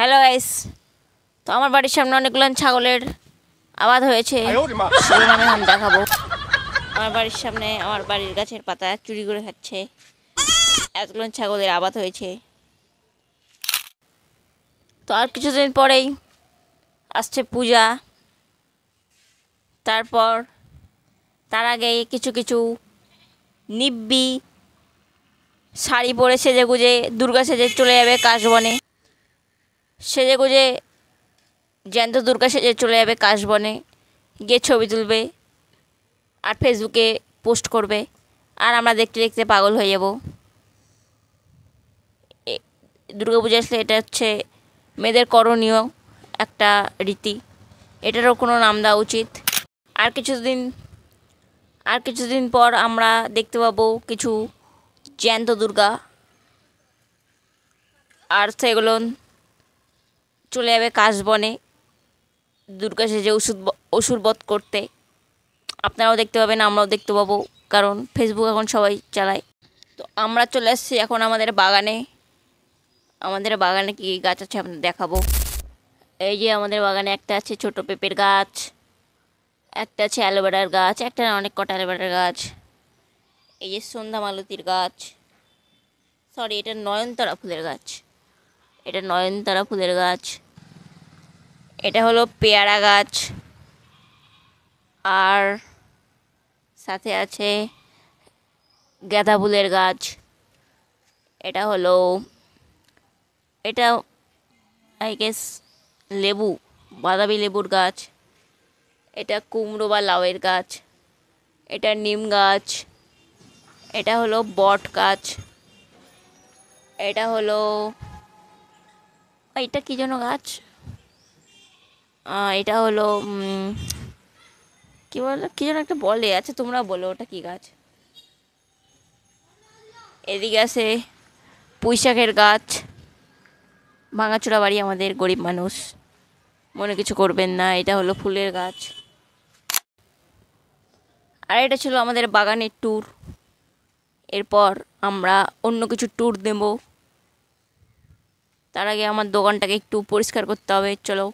Hello guys, তো আমার বাড়ির সামনে অনেকগুলো ছাগলের আবাদ হয়েছে, সেগুলো আমি এখন দেখাবো। আমার বাড়ির সামনে আমার বাড়ির গাছের পাতা চুরি করে খাচ্ছে, এতগুলো ছাগলের আবাদ হয়েছে। তো আর কিছুদিন পরেই আসছে পূজা, তারপর তার আগে কিছু কিছু নিব্বি শাড়ি পরে সেজে গুজে দুর্গা সেজে চলে যাবে কাশবনে, সেজে গুজে জ্যান্ত দুর্গা সেজে চলে যাবে কাশবনে, গিয়ে ছবি তুলবে আর ফেসবুকে পোস্ট করবে, আর আমরা দেখতে দেখতে পাগল হয়ে যাব। দুর্গা পূজা আসলে এটা হচ্ছে মেয়েদের করণীয় একটা রীতি, এটারও কোনো নাম দেওয়া উচিত। আর কিছুদিন পর আমরা দেখতে পাবো কিছু জ্যান্ত দুর্গা, আর সেগুলো চলে যাবে কাশবনে দুর্গা সেজে অসুর বধ করতে। আপনারাও দেখতে পাবেন, আমরাও দেখতে পাবো, কারণ ফেসবুক এখন সবাই চালায়। তো আমরা চলে এসেছি এখন আমাদের বাগানে। আমাদের বাগানে কী গাছ আছে আপনাদের দেখাবো। এই যে আমাদের বাগানে একটা আছে ছোট পেঁপের গাছ, একটা আছে অ্যালোভেরার গাছ, একটা না অনেক কটা অ্যালোভেরার গাছ। এই যে সন্ধ্যা মালতীর গাছ, সরি এটা নয়নতারা ফুলের গাছ, এটা নয়নতারা ফুলের গাছ। এটা হলো পেয়ারা গাছ, আর সাথে আছে গাঁদা ফুলের গাছ। এটা হলো এটা আই গেস লেবু, বাতাবি লেবুর গাছ। এটা কুমড়ো বা লাউয়ের গাছ। এটা নিম গাছ। এটা হলো বট গাছ। এটা হলো এটা কী যেন গাছ, এটা হলো কী বলে, কী যেন একটা বলে, আচ্ছা তোমরা বলো ওটা কী গাছ। এদিকে আছে পুঁইশাকের গাছ। ভাঙাচোরা বাড়ি, আমাদের গরিব মানুষ, মনে কিছু করবেন না। এটা হলো ফুলের গাছ। আর এটা ছিল আমাদের বাগানের ট্যুর। এরপর আমরা অন্য কিছু ট্যুর দেব, তার আগে আমার দোকানটাকে একটু পরিষ্কার করতে হবে। চলো।